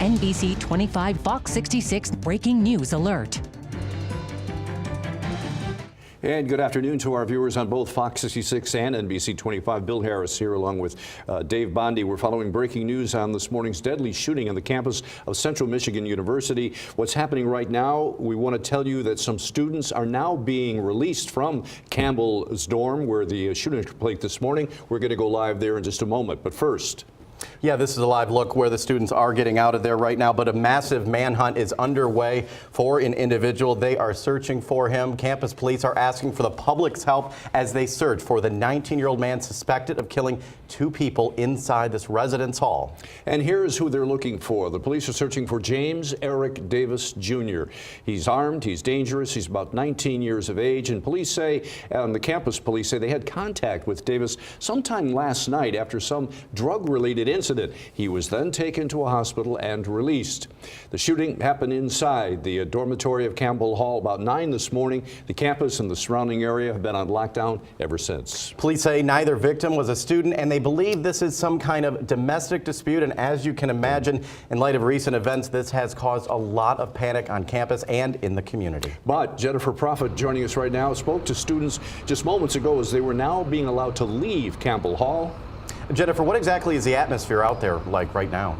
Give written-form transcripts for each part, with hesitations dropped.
NBC 25 Fox 66 breaking news alert. And good afternoon to our viewers on both Fox 66 and NBC 25. Bill Harris here along with Dave Bondi. We're following breaking news on this morning's deadly shooting on the campus of Central Michigan University. What's happening right now, we want to tell you that some students are now being released from Campbell's dorm where the shooting took place this morning. We're going to go live there in just a moment. But first, yeah, this is a live look where the students are getting out of there right now, but a massive manhunt is underway for an individual. They are searching for him. Campus police are asking for the public's help as they search for the 19-year-old man suspected of killing 2 people inside this residence hall. And here's who they're looking for. The police are searching for James Eric Davis Jr. He's armed, he's dangerous, he's about 19 years of age, and police say, the campus police say they had contact with Davis sometime last night after some drug-related incident. He was then taken to a hospital and released. The shooting happened inside the dormitory of Campbell Hall about 9 this morning. The campus and the surrounding area have been on lockdown ever since. Police say neither victim was a student and they believe this is some kind of domestic dispute, and as you can imagine, in light of recent events, this has caused a lot of panic on campus and in the community. But Jennifer Prophet, joining us right now, spoke to students just moments ago as they were now being allowed to leave Campbell Hall. Jennifer, what exactly is the atmosphere out there like right now?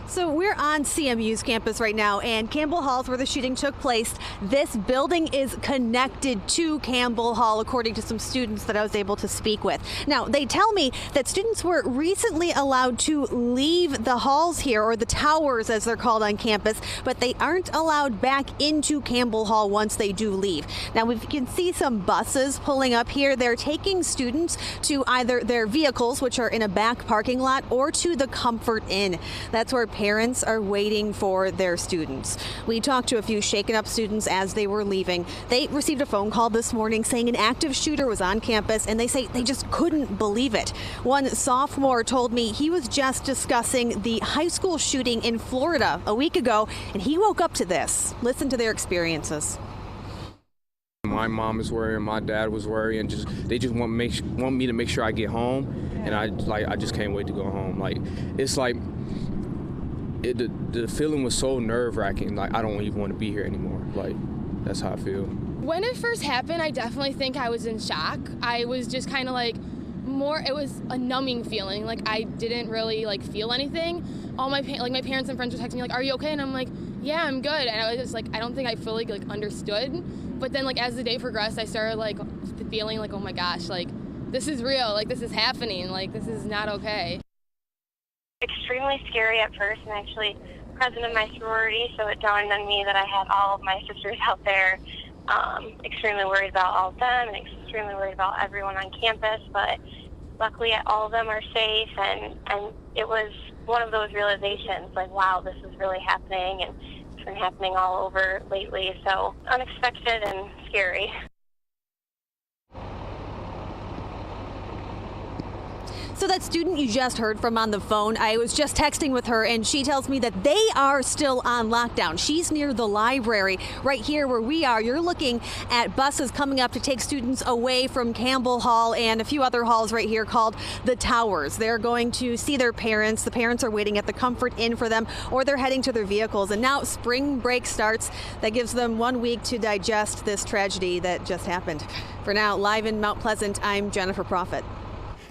So we're on CMU's campus right now, and Campbell Hall is where the shooting took place. This building is connected to Campbell Hall, according to some students that I was able to speak with. Now, they tell me that students were recently allowed to leave the halls here, or the towers as they're called on campus, but they aren't allowed back into Campbell Hall once they do leave. Now, we can see some buses pulling up here. They're taking students to either their vehicles, which are in a back parking lot, or to the Comfort Inn. That's where parents are waiting for their students. We talked to a few shaken up students as they were leaving. They received a phone call this morning saying an active shooter was on campus, and they say they just couldn't believe it. One sophomore told me he was just discussing the high school shooting in Florida a week ago, and he woke up to this. Listen to their experiences. My mom is worried, my dad was worried, and they just want me to make sure I get home, and I just can't wait to go home. It's like the feeling was so nerve-wracking. I don't even want to be here anymore. That's how I feel. When it first happened, I definitely think I was in shock. I was just kind of it was a numbing feeling. I didn't really feel anything. All my parents and friends were texting me are you okay? And I'm like, yeah, I'm good. And I was just I don't think I fully understood. But then as the day progressed, I started feeling oh my gosh, this is real. This is happening. This is not okay. Extremely scary at first. I'm actually president of my sorority, so it dawned on me that I had all of my sisters out there. Extremely worried about all of them and extremely worried about everyone on campus, but luckily all of them are safe, and it was one of those realizations wow, this is really happening, and it's been happening all over lately, so unexpected and scary. So that student you just heard from on the phone, I was just texting with her, and she tells me that they are still on lockdown. She's near the library right here where we are. You're looking at buses coming up to take students away from Campbell Hall and a few other halls right here called the Towers. They're going to see their parents. The parents are waiting at the Comfort Inn for them, or they're heading to their vehicles. And now spring break starts. That gives them 1 week to digest this tragedy that just happened. For now, live in Mount Pleasant, I'm Jennifer Prophet.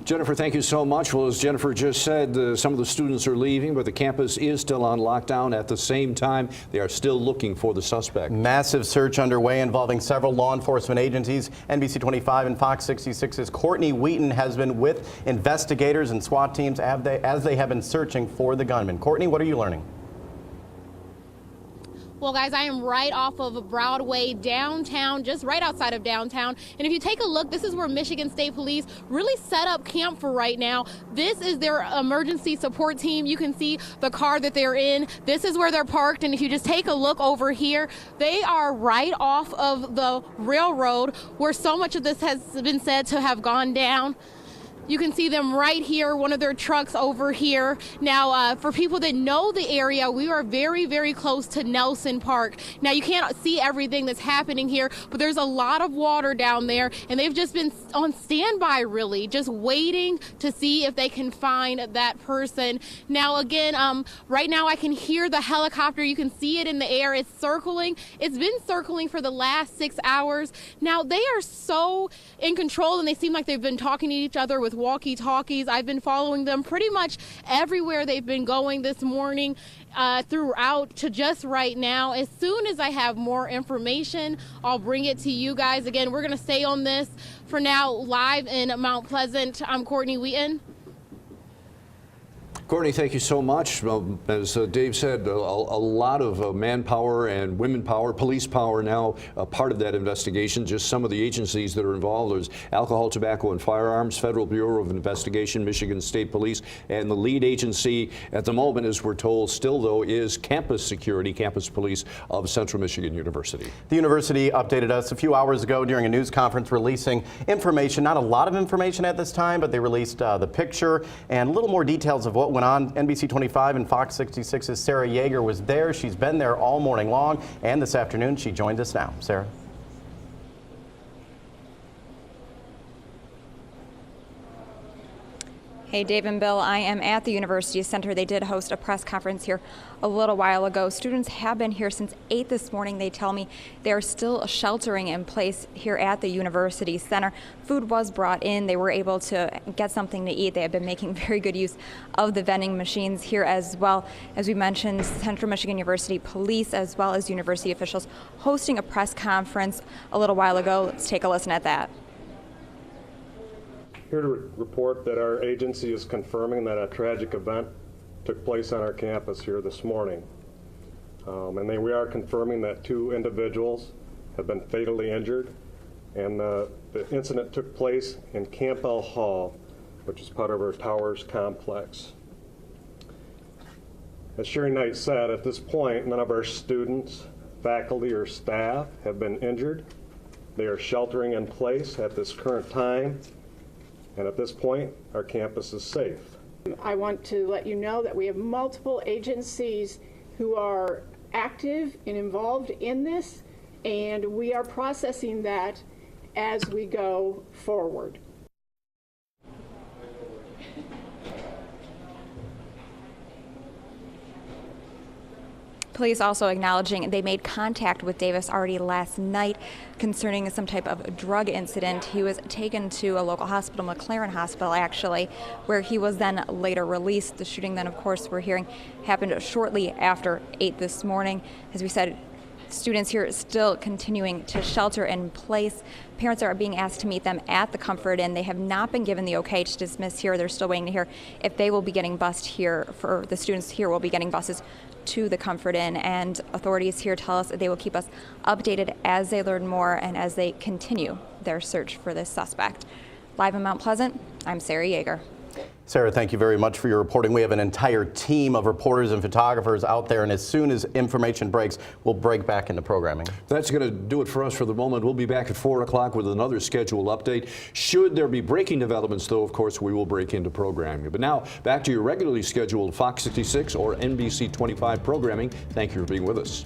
Jennifer, thank you so much. Well, as Jennifer just said, some of the students are leaving, but the campus is still on lockdown. At the same time, they are still looking for the suspect. Massive search underway involving several law enforcement agencies. NBC 25 and Fox 66's Courtney Wheaton has been with investigators and SWAT teams as they have been searching for the gunman. Courtney, what are you learning? Well, guys, I am right off of Broadway downtown, just right outside of downtown. And if you take a look, this is where Michigan State Police really set up camp for right now. This is their emergency support team. You can see the car that they're in. This is where they're parked. And if you just take a look over here, they are right off of the railroad where so much of this has been said to have gone down. You can see them right here, one of their trucks over here. Now, for people that know the area, we are very, very close to Nelson Park. Now, you can't see everything that's happening here, but there's a lot of water down there, and they've just been on standby, really, just waiting to see if they can find that person. Now, again, right now I can hear the helicopter. You can see it in the air. It's circling. It's been circling for the last 6 hours. Now, they are so in control, and they seem like they've been talking to each other with walkie-talkies. I've been following them pretty much everywhere they've been going this morning throughout to just right now. As soon as I have more information, I'll bring it to you guys. Again, we're going to stay on this for now live in Mount Pleasant. I'm Courtney Wheaton. Courtney, thank you so much. As Dave said, a lot of manpower and women power, police power now part of that investigation. Just some of the agencies that are involved. There's Alcohol, Tobacco, and Firearms, Federal Bureau of Investigation, Michigan State Police, and the lead agency at the moment, as we're told, still though, is Campus Security, Campus Police of Central Michigan University. The university updated us a few hours ago during a news conference releasing information, not a lot of information at this time, but they released the picture and a little more details of what went on. NBC 25 and Fox 66's Sarah Yeager was there. She's been there all morning long, and this afternoon she joined us now. Sarah. Hey, Dave and Bill, I am at the University Center. They did host a press conference here a little while ago. Students have been here since 8 this morning. They tell me they are still sheltering in place here at the University Center. Food was brought in. They were able to get something to eat. They have been making very good use of the vending machines here as well. As we mentioned, Central Michigan University Police as well as university officials hosting a press conference a little while ago. Let's take a listen at that. Here to report that our agency is confirming that a tragic event took place on our campus here this morning. And then we are confirming that 2 individuals have been fatally injured, and the incident took place in Campbell Hall, which is part of our Towers complex. As Sherry Knight said, at this point, none of our students, faculty, or staff have been injured. They are sheltering in place at this current time. And at this point, our campus is safe. I want to let you know that we have multiple agencies who are active and involved in this, and we are processing that as we go forward. Police also acknowledging they made contact with Davis already last night concerning some type of drug incident. He was taken to a local hospital, McLaren Hospital actually, where he was then later released. The shooting then, of course, we're hearing happened shortly after 8 this morning. As we said, students here still continuing to shelter in place. Parents are being asked to meet them at the Comfort Inn. They have not been given the okay to dismiss here. They're still waiting to hear if they will be getting bused here, for the students here will be getting buses to the Comfort Inn, and authorities here tell us that they will keep us updated as they learn more and as they continue their search for this suspect. Live in Mount Pleasant, I'm Sarah Yeager. Sarah, thank you very much for your reporting. We have an entire team of reporters and photographers out there, and as soon as information breaks, we'll break back into programming. That's going to do it for us for the moment. We'll be back at 4 o'clock with another schedule update. Should there be breaking developments, though, of course, we will break into programming. But now, back to your regularly scheduled Fox 66 or NBC 25 programming. Thank you for being with us.